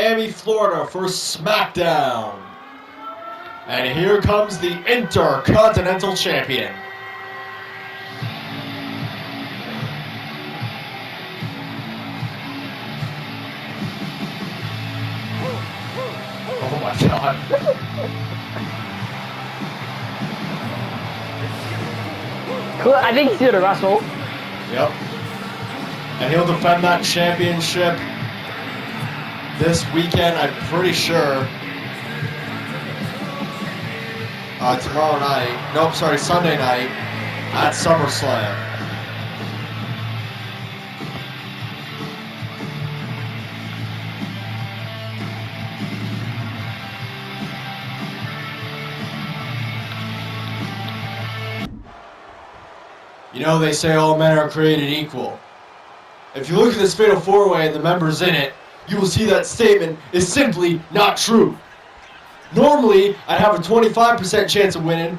Miami, Florida for SmackDown. And here comes the Intercontinental Champion. Oh my God. Cool. I think he's here to wrestle. Yep. And he'll defend that championship this weekend, I'm pretty sure. Tomorrow night. Nope, sorry, Sunday night at SummerSlam. You know, they say all men are created equal. If you look at this Fatal 4-Way and the members in it, you will see that statement is simply not true. Normally, I'd have a 25% chance of winning.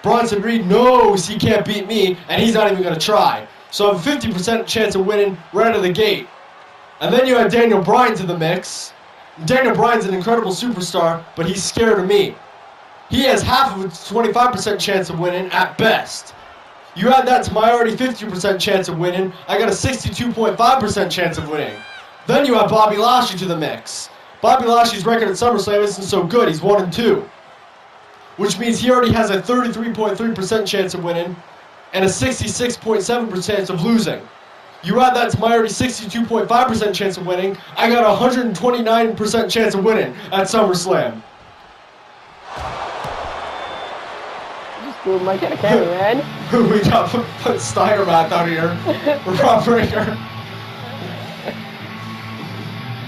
Bronson Reed knows he can't beat me, and he's not even going to try. So I have a 50% chance of winning right out of the gate. And then you add Daniel Bryan to the mix. Daniel Bryan's an incredible superstar, but he's scared of me. He has half of a 25% chance of winning at best. You add that to my already 50% chance of winning, I got a 62.5% chance of winning. Then you add Bobby Lashley to the mix. Bobby Lashley's record at SummerSlam isn't so good, he's 1-2. Which means he already has a 33.3% chance of winning and a 66.7% chance of losing. You add that to my already 62.5% chance of winning, I got a 129% chance of winning at SummerSlam. Might get a camera, man. We got Steiner Math out here. Rob Breaker.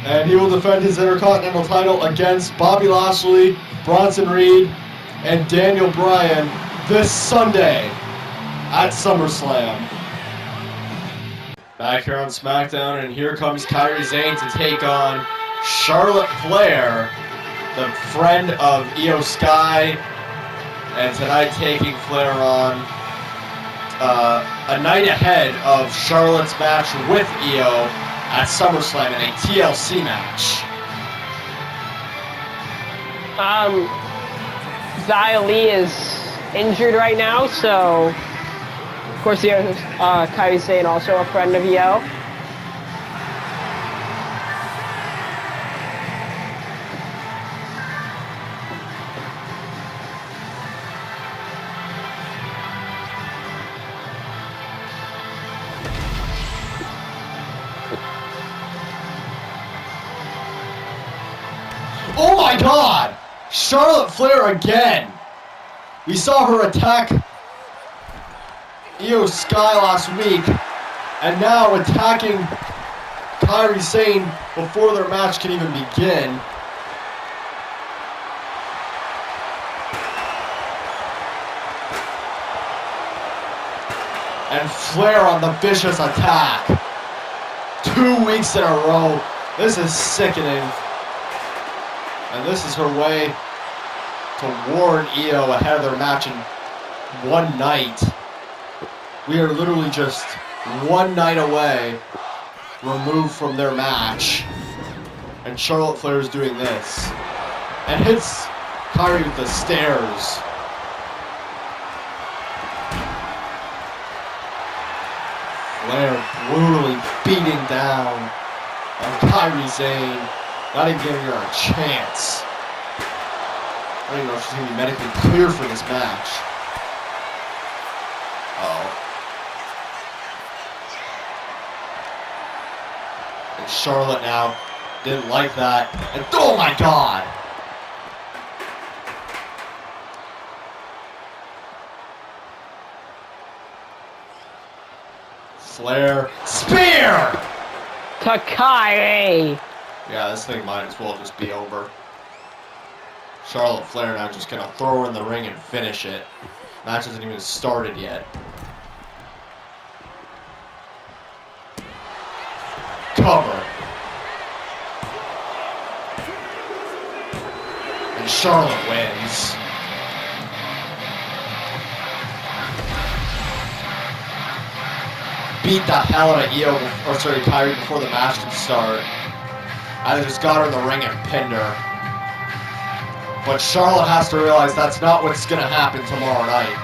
And he will defend his Intercontinental title against Bobby Lashley, Bronson Reed, and Daniel Bryan this Sunday at SummerSlam. Back here on SmackDown, and here comes Kairi Sane to take on Charlotte Flair, the friend of Io Sky. And tonight taking Flair on a night ahead of Charlotte's match with Io at SummerSlam in a TLC match. Xia Li is injured right now, so of course there's Kairi Sane, also a friend of Io. Oh my God! Charlotte Flair again! We saw her attack Io Sky last week, and now attacking Kairi Sane before their match can even begin. And Flair on the vicious attack. 2 weeks in a row. This is sickening. And this is her way to warn Io ahead of their match in one night. We are literally just one night away, removed from their match. And Charlotte Flair is doing this. And hits Kairi with the stairs. Flair brutally beating down on Kairi Sane. Not even giving her a chance. I don't even know if she's going to be medically clear for this match. And Charlotte now didn't like that. And oh my God! Flair. Spear! Kairi! Yeah, this thing might as well just be over. Charlotte Flair now just gonna throw her in the ring and finish it. Match hasn't even started yet. Cover. And Charlotte wins. Beat the hell out of Kairi before the match can start. I just got her in the ring and pinned her. But Charlotte has to realize that's not what's going to happen tomorrow night.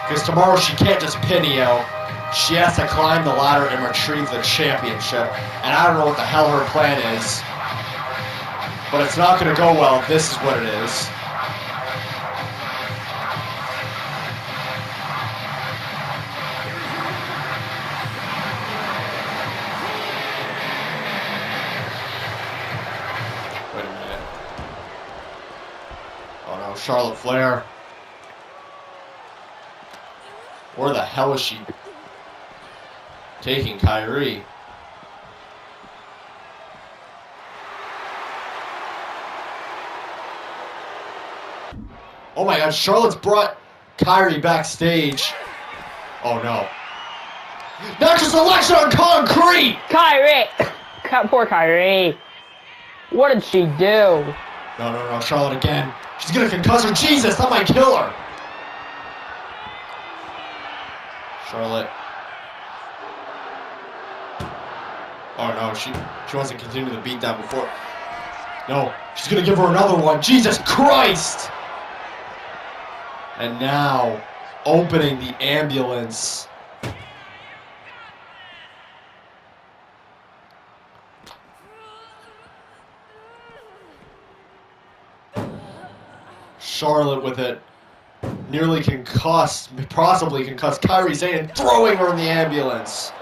Because tomorrow she can't just pin Io. She has to climb the ladder and retrieve the championship. And I don't know what the hell her plan is. But it's not going to go well. This is what it is. Wait a minute. Oh no, Charlotte Flair. Where the hell is she taking Kyrie? Oh my god, Charlotte's brought Kyrie backstage. Oh no. Natural selection on concrete! Kyrie! Poor Kyrie. What did she do? No, Charlotte again. She's gonna concuss her. Jesus, that might kill her. Charlotte. Oh no, she wants to continue the beatdown before. No, she's gonna give her another one. Jesus Christ! And now, opening the ambulance. Charlotte with it. Nearly concussed, possibly concussed Kairi Sane and throwing her in the ambulance.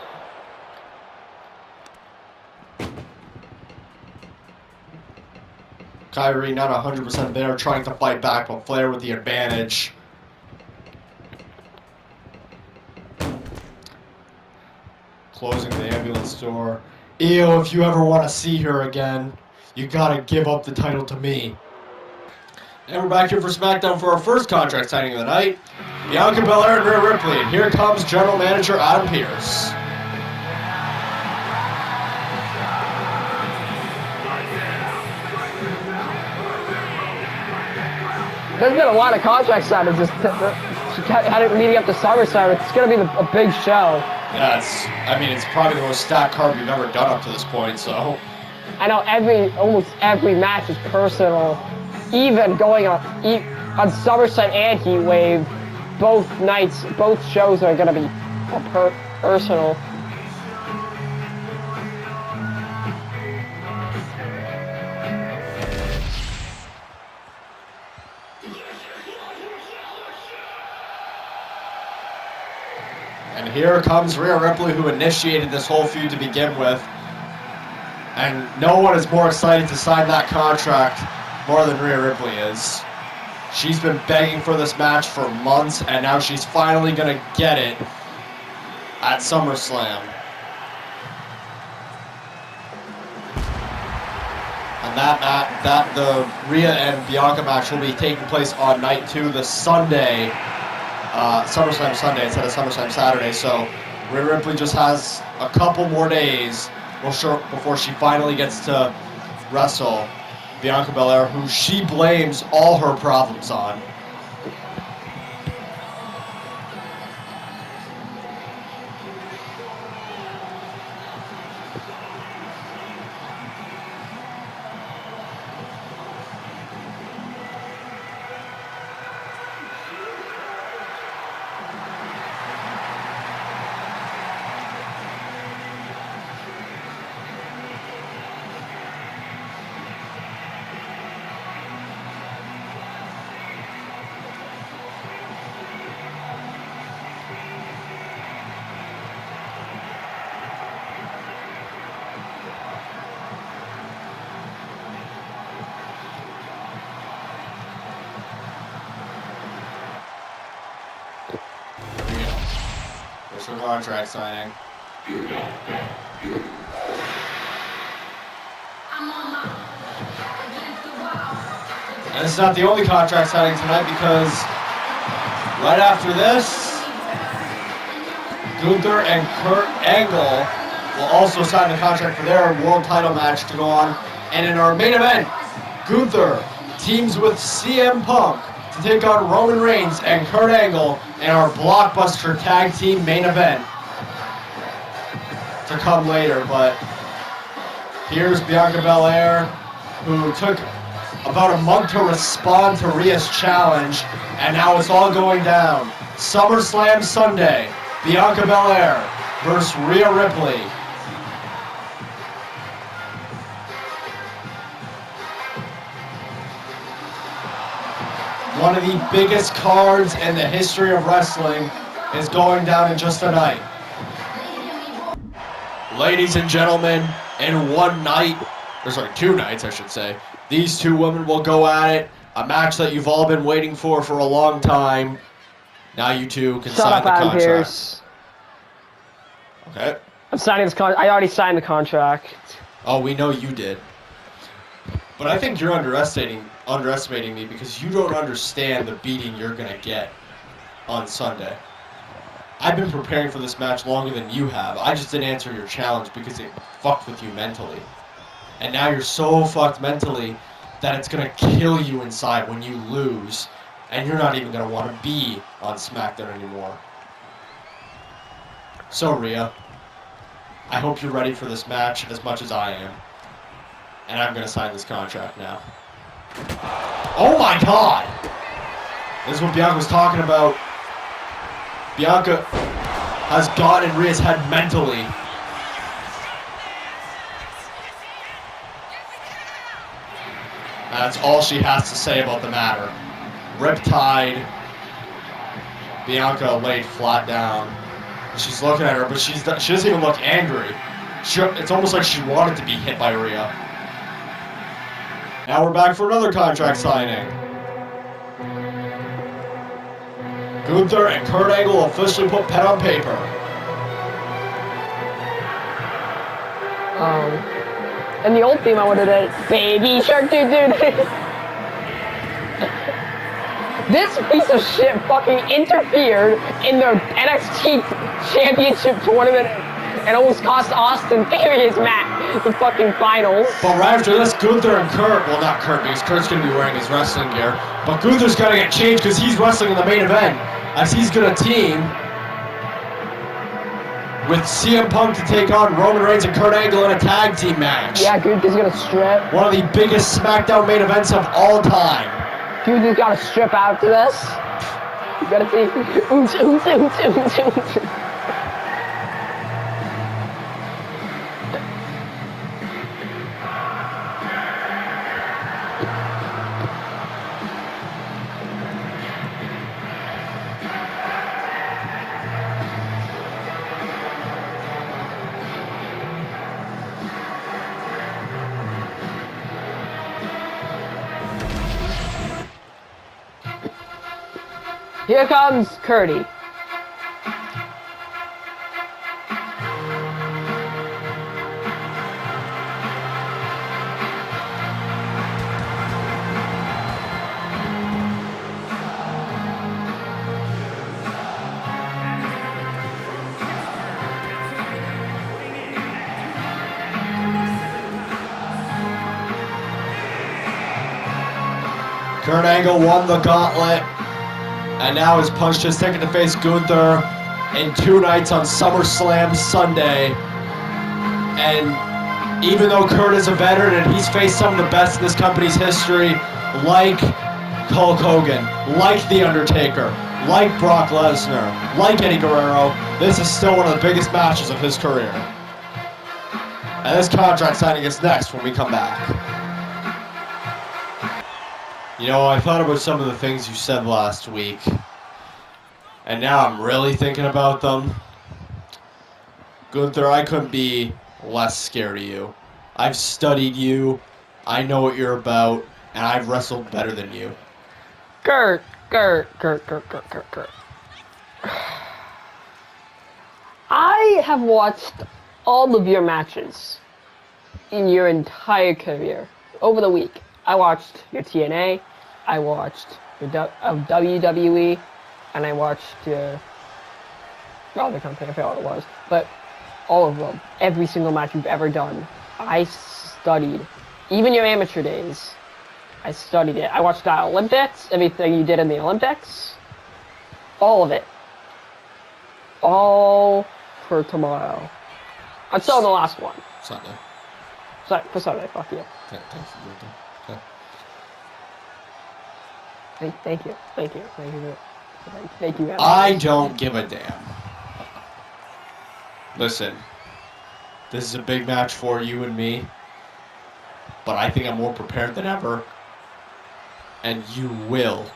Kairi not 100% there, trying to fight back, but Flair with the advantage. Closing the ambulance door. Io, if you ever want to see her again, you gotta give up the title to me. And we're back here for SmackDown for our first contract signing of the night. Bianca Belair and Rhea Ripley. And here comes General Manager Adam Pearce. There's been a lot of contract signings. She had it leading up to SummerSlam. It's going to be a big show. Yeah, it's probably the most stacked card we've ever done up to this point, so. I know almost every match is personal. Even going on SummerSlam and Heat Wave, both nights, both shows are going to be personal. And here comes Rhea Ripley, who initiated this whole feud to begin with. And no one is more excited to sign that contract more than Rhea Ripley is. She's been begging for this match for months, and now she's finally going to get it at SummerSlam. And the Rhea and Bianca match will be taking place on night 2, the Sunday, SummerSlam Sunday instead of SummerSlam Saturday. So Rhea Ripley just has a couple more days before she finally gets to wrestle Bianca Belair, who she blames all her problems on. Official contract signing. And this is not the only contract signing tonight, because right after this, Gunther and Kurt Angle will also sign the contract for their world title match to go on. And in our main event, Gunther teams with CM Punk to take on Roman Reigns and Kurt Angle in our blockbuster tag team main event to come later. But Here's Bianca Belair, who took about a month to respond to Rhea's challenge, and now it's all going down. SummerSlam Sunday, Bianca Belair versus Rhea Ripley. One of the biggest cards in the history of wrestling is going down in just a night. Ladies and gentlemen, in one night, or sorry, 2 nights I should say, these 2 women will go at it. A match that you've all been waiting for a long time. Now you 2 can sign the contract. Pierce. Okay. I'm signing this I already signed the contract. Oh, we know you did. But I think you're underestimating me because you don't understand the beating you're going to get on Sunday. I've been preparing for this match longer than you have. I just didn't answer your challenge because it fucked with you mentally. And now you're so fucked mentally that it's going to kill you inside when you lose. And you're not even going to want to be on SmackDown anymore. So, Rhea, I hope you're ready for this match as much as I am. And I'm going to sign this contract now. Oh my god! This is what Bianca was talking about. Bianca has gotten in Rhea's head mentally. That's all she has to say about the matter. Riptide. Bianca laid flat down. She's looking at her, but she doesn't even look angry. It's almost like she wanted to be hit by Rhea. Now we're back for another contract signing. Gunther and Kurt Angle officially put pen on paper. And the old theme I wanted to Baby Shark Doo Doo. This piece of shit fucking interfered in the NXT Championship tournament and almost cost Austin Theory his match, the fucking finals. But right after this, Gunther and Kurt, well not Kurt because Kurt's going to be wearing his wrestling gear, but Gunther's going to get changed because he's wrestling in the main event, as he's going to team with CM Punk to take on Roman Reigns and Kurt Angle in a tag team match. Yeah, Gunther's going to strip. One of the biggest SmackDown main events of all time. Gunther's got to strip after this. You got to see. Oots, oots, oots, oots, oots. Here comes Curdy. Kurt Angle won the gauntlet. And now his punch just taken to face Gunther in 2 nights on SummerSlam Sunday. And even though Kurt is a veteran and he's faced some of the best in this company's history, like Hulk Hogan, like The Undertaker, like Brock Lesnar, like Eddie Guerrero, this is still one of the biggest matches of his career. And this contract signing is next when we come back. You know, I thought about some of the things you said last week, and now I'm really thinking about them. Gunther, I couldn't be less scared of you. I've studied you, I know what you're about, and I've wrestled better than you. Kurt. I have watched all of your matches in your entire career over the week. I watched your TNA, I watched your WWE, and I watched your other company, I forgot what it was, but all of them, every single match you've ever done, I studied. Even your amateur days, I studied it. I watched the Olympics, everything you did in the Olympics, all of it. All for tomorrow. Until the last one. Sorry, for Sunday. Fuck you. Thank you, Gunther. Okay. Thank you. Thank you. I don't give a damn. Listen, this is a big match for you and me, but I think I'm more prepared than ever, and you will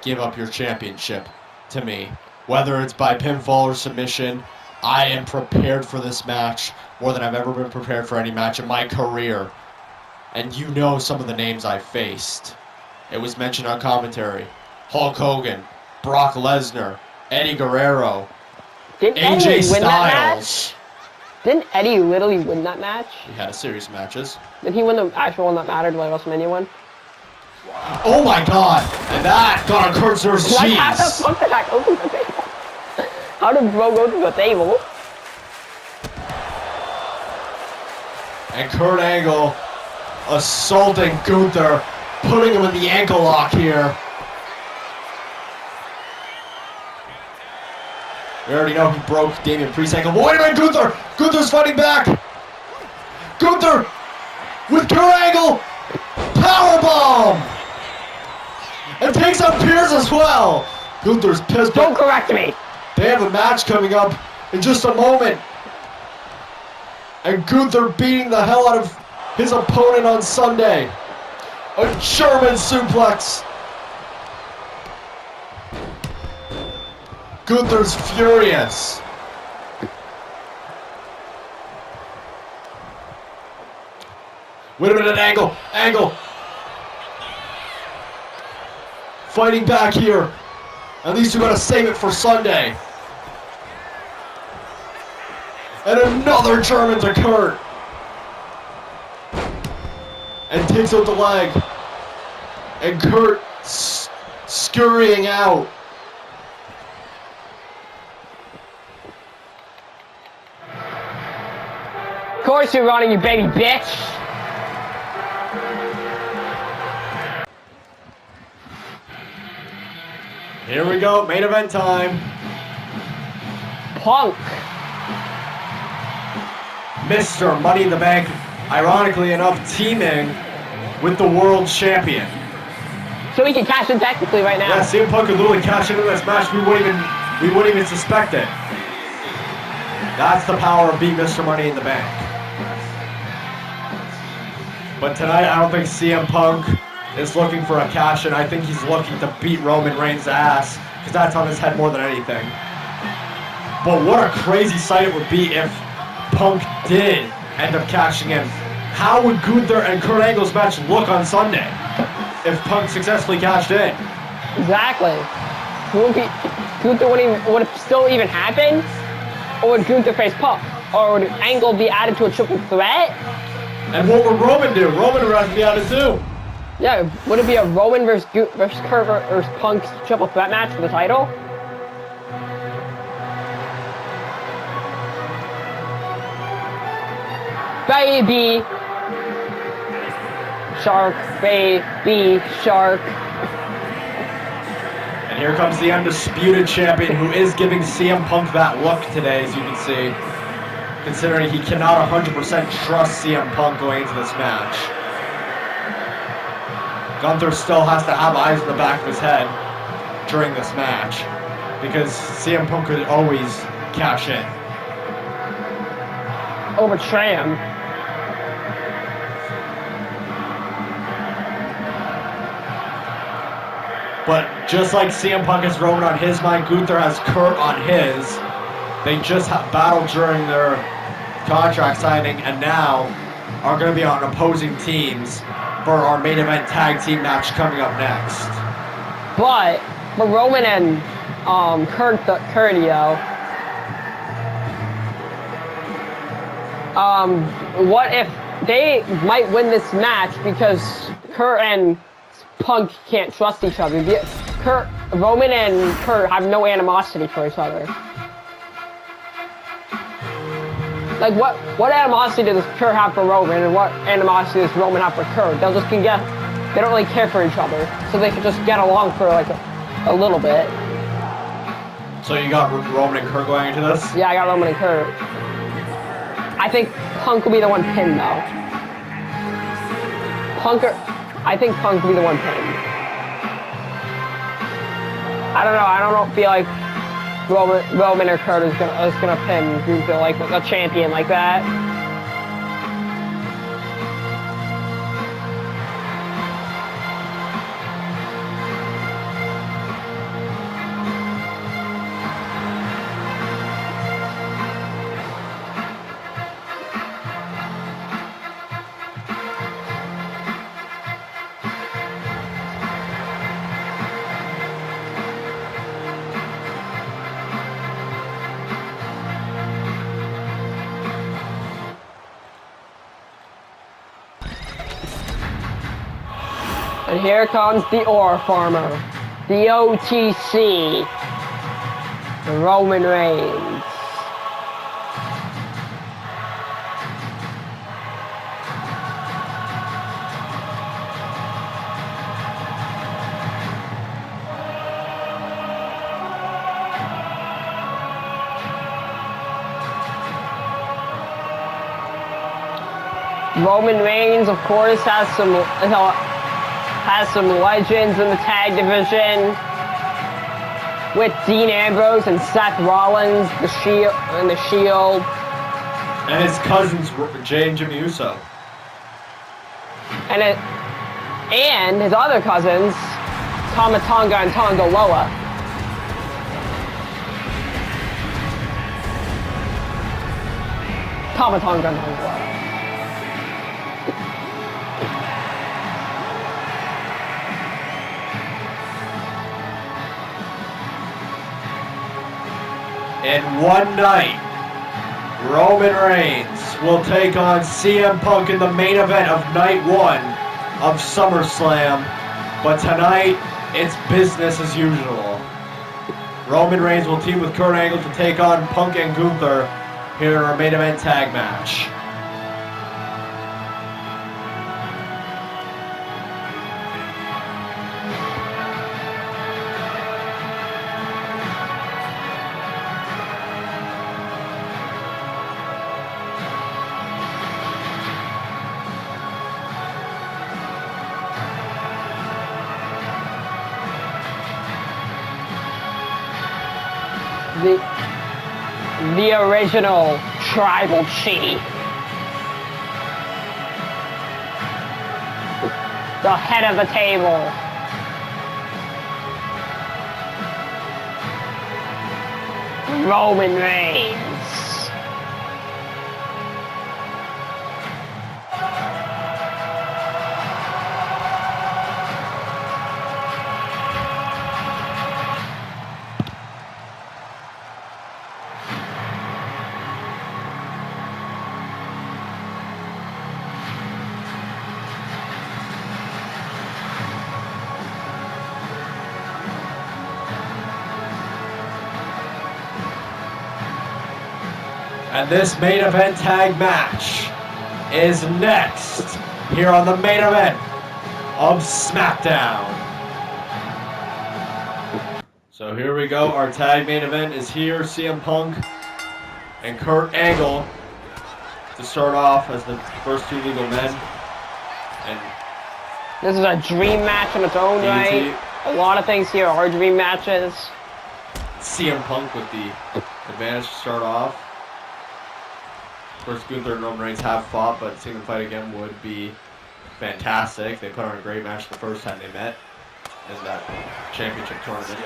give up your championship to me. Whether it's by pinfall or submission, I am prepared for this match more than I've ever been prepared for any match in my career. And you know some of the names I faced. It was mentioned on commentary. Hulk Hogan, Brock Lesnar, Eddie Guerrero, Didn't AJ Eddie win that Styles. match? Didn't Eddie literally win that match? He had a series of matches. Did he win the actual one that mattered, like WrestleMania one? Oh my god! And that got on Kurt's nerves. Like, how the Jeez. fuck did that go through the table? How did Bro go through the table? And Kurt Angle assaulting Gunther, putting him in the ankle lock here. We already know he broke Damian Priest's ankle. But wait a minute, Gunther! Gunther's fighting back! Gunther! With Kurt Angle! Powerbomb! And takes out Pierce as well! Gunther's pissed. Don't correct me! They have a match coming up in just a moment. And Gunther beating the hell out of his opponent on Sunday. A German suplex. Gunther's furious. Wait a minute, Angle. Fighting back here. At least we gotta save it for Sunday. And another German to Kurt. And takes out the leg. And Kurt scurrying out. Of course you're running, you baby bitch! Here we go, main event time. Punk! Mr. Money in the Bank, ironically enough, teaming with the world champion. So he can cash in technically right now. Yeah, CM Punk could literally cash into this match. We wouldn't even suspect it. That's the power of being Mr. Money in the Bank. But tonight, I don't think CM Punk is looking for a cash in. I think he's looking to beat Roman Reigns' ass, because that's on his head more than anything. But what a crazy sight it would be if Punk did end up cashing in. How would Gunther and Kurt Angle's match look on Sunday if Punk successfully cashed in? Exactly. Gunther would it still even happen? Or would Gunther face Punk? Or would Angle be added to a triple threat? And what would Roman do? Roman would have to be added too. Yeah, would it be a Roman versus Kurt versus Punk's triple threat match for the title? Baby Shark, baby Shark. And here comes the undisputed champion who is giving CM Punk that look today, as you can see. Considering he cannot 100% trust CM Punk going into this match. Gunther still has to have eyes in the back of his head during this match, because CM Punk could always cash in. Or betray him. But just like CM Punk has Roman on his mind, Gunther has Kurt on his. They just battled during their contract signing and now are going to be on opposing teams for our main event tag team match coming up next. But for Roman and Curdio, what if they might win this match because Kurt and Punk can't trust each other? Roman and Kurt have no animosity for each other. Like, what animosity does Kurt have for Roman, and what animosity does Roman have for Kurt? They don't really care for each other, so they can just get along for like a little bit. So you got Roman and Kurt going into this? Yeah, I got Roman and Kurt. I think Punk will be the one pinned though. I think Punk will be the one pinned. I don't know. I don't feel like Roman or Kurt is gonna pin Gunther like a champion like that. And here comes the Ore Farmer, the OTC, Roman Reigns. Roman Reigns, of course, has some legends in the tag division with Dean Ambrose and Seth Rollins, the Shield, and his cousins Jay and Jimmy Uso, and his other cousins Tama Tonga and Tonga Loa. Tama Tonga and Tonga Loa. In one night, Roman Reigns will take on CM Punk in the main event of night 1 of SummerSlam. But tonight, it's business as usual. Roman Reigns will team with Kurt Angle to take on Punk and Gunther here in our main event tag match. The original Tribal Chief, the head of the table, Roman Reigns. And this main event tag match is next here on the main event of SmackDown. So here we go. Our tag main event is here. CM Punk and Kurt Angle to start off as the first 2 legal men. And this is a dream match in its own right. A lot of things here are dream matches. CM Punk with the advantage to start off. Of course, Gunther and Roman Reigns have fought, but seeing them fight again would be fantastic. They put on a great match the first time they met in that championship tournament.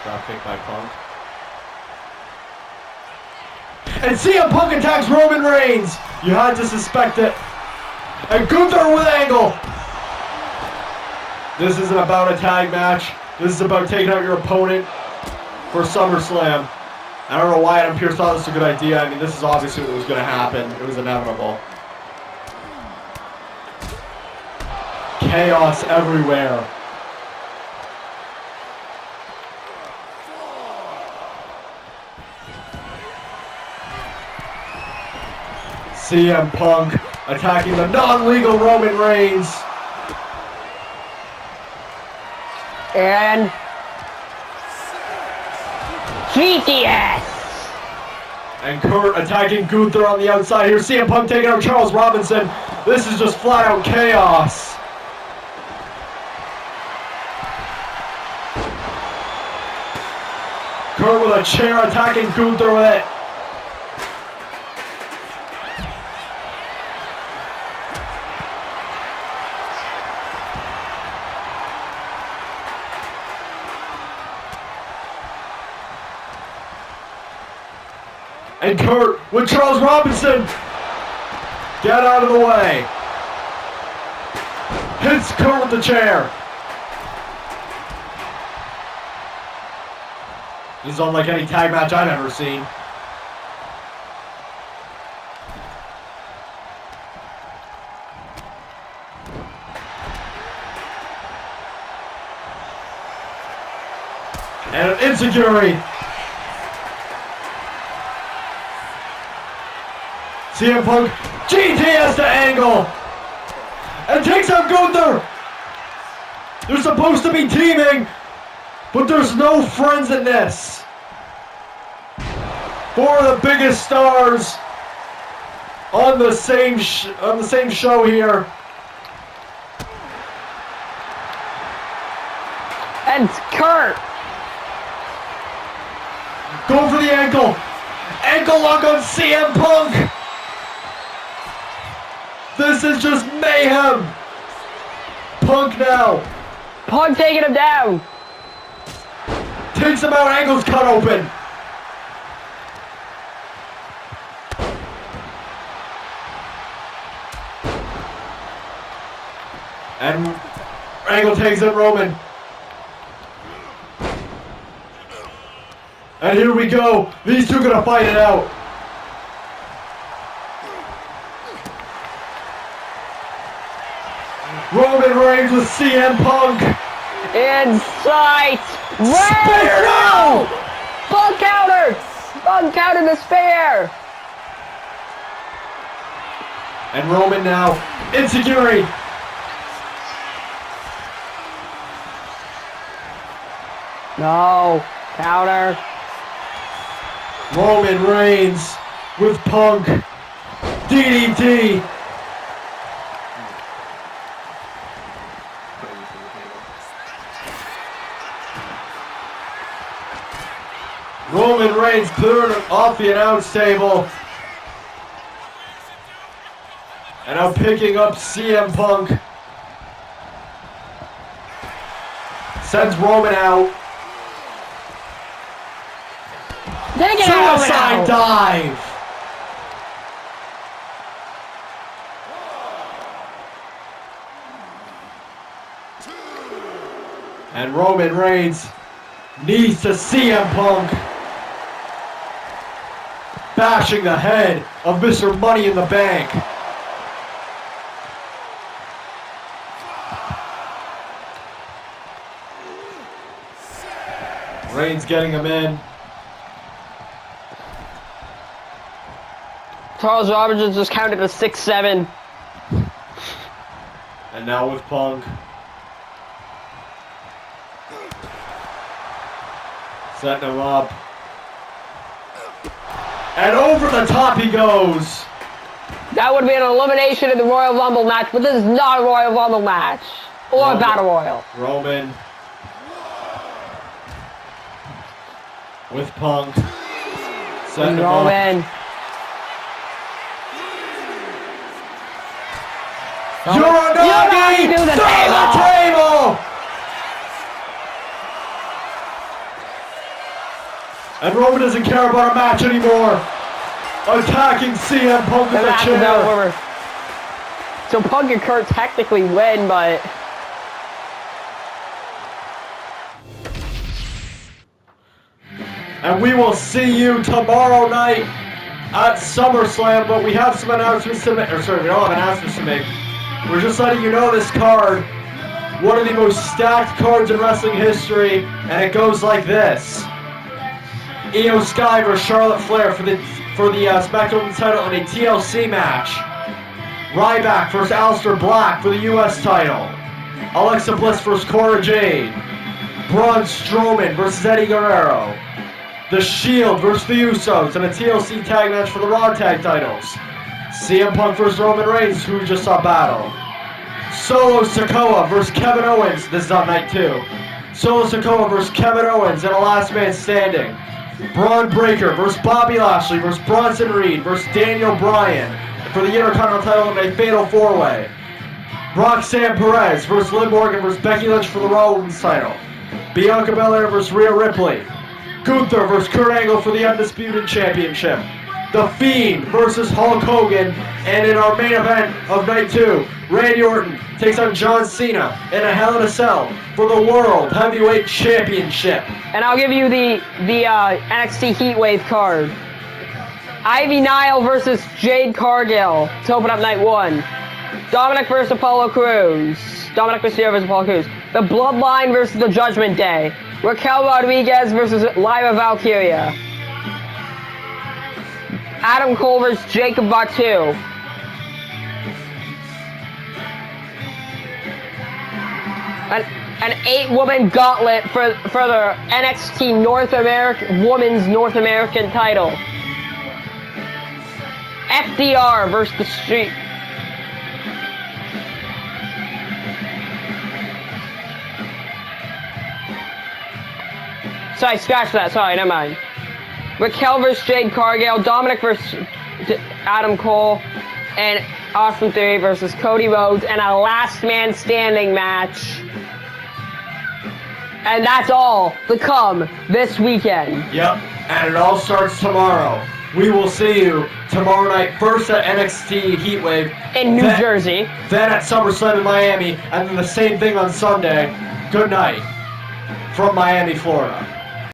Drop kick by Punk. And CM Punk attacks Roman Reigns! You had to suspect it. And Gunther with Angle! This isn't about a tag match. This is about taking out your opponent for SummerSlam. I don't know why Adam Pearce thought this was a good idea. I mean, this is obviously what was going to happen. It was inevitable. Chaos everywhere. CM Punk attacking the non-legal Roman Reigns. And GTS. And Kurt attacking Gunther on the outside. Here's CM Punk taking out Charles Robinson. This is just flat out chaos. Kurt with a chair attacking Gunther with it. And Kurt with Charles Robinson. Get out of the way. Hits Kurt with the chair. This is unlike any tag match I've ever seen. And an insecurity. CM Punk GTS to Angle. And takes out Gunther. They're supposed to be teaming, but there's no friends in this. Four of the biggest stars on the same show here. And Kurt. Go for the ankle. Ankle lock on CM Punk. This is just mayhem. Punk now. Punk taking him down. Takes him out, ankle's cut open. And Angle takes it, Roman. And here we go. These two gonna fight it out. Roman Reigns with CM Punk. Inside. Spear now! Punk counter. Punk counter the spear. And Roman now. Insecurity. No. Counter. Roman Reigns with Punk. DDT. Roman Reigns clearing off the announce table. And now picking up CM Punk. Sends Roman out. Taking Roman Suicide out. dive. And Roman Reigns knees to CM Punk. Bashing the head of Mr. Money in the Bank. Reigns getting him in. Charles Robinson just counted to 6-7. And now with Punk. Setting him up. And over the top he goes. That would be an elimination in the Royal Rumble match, but this is not a Royal Rumble match. Or a Battle Royal. Roman. With Punk. Setting him up. Roman. Uranagi do the through the table! And Roman doesn't care about a match anymore. Attacking CM Punk with The the match is chair. over. So Punk and Kurt technically win, but... And we will see you tomorrow night at SummerSlam, but we have some announcements to make. Or sorry, we don't have announcements to make. We're just letting you know this card, one of the most stacked cards in wrestling history, and it goes like this. Io Sky versus Charlotte Flair for the SmackDown title in a TLC match. Ryback versus Aleister Black for the US title. Alexa Bliss versus Cora Jade. Braun Strowman versus Eddie Guerrero. The Shield versus the Usos in a TLC tag match for the Raw tag titles. CM Punk versus Roman Reigns, who we just saw battle. Solo Sikoa versus Kevin Owens. This is on night 2. Solo Sikoa versus Kevin Owens in a last man standing. Braun Breaker versus Bobby Lashley versus Bronson Reed versus Daniel Bryan for the Intercontinental title in a fatal 4-way. Roxanne Perez versus Liv Morgan versus Becky Lynch for the Raw Women's title. Bianca Belair versus Rhea Ripley. Gunther versus Kurt Angle for the Undisputed Championship. The Fiend versus Hulk Hogan. And in our main event of night 2, Randy Orton takes on John Cena in a Hell in a Cell for the World Heavyweight Championship. And I'll give you the NXT Heatwave card. Ivy Nile versus Jade Cargill to open up night 1. Dominic versus Apollo Crews. Dominic Mysterio versus Apollo Crews. The Bloodline versus the Judgment Day. Raquel Rodriguez versus Lyra Valkyria. Adam Cole versus Jacob Batu. An 8-woman gauntlet for the NXT Women's North American title. FDR versus the Street. Sorry, scratch that. Sorry, never mind. Raquel versus Jade Cargill, Dominic versus Adam Cole, and Austin Theory versus Cody Rhodes, and a last man standing match. And that's all to come this weekend. Yep, and it all starts tomorrow. We will see you tomorrow night, first at NXT Heatwave. In New Jersey. Then at SummerSlam in Miami, and then the same thing on Sunday. Good night from Miami, Florida.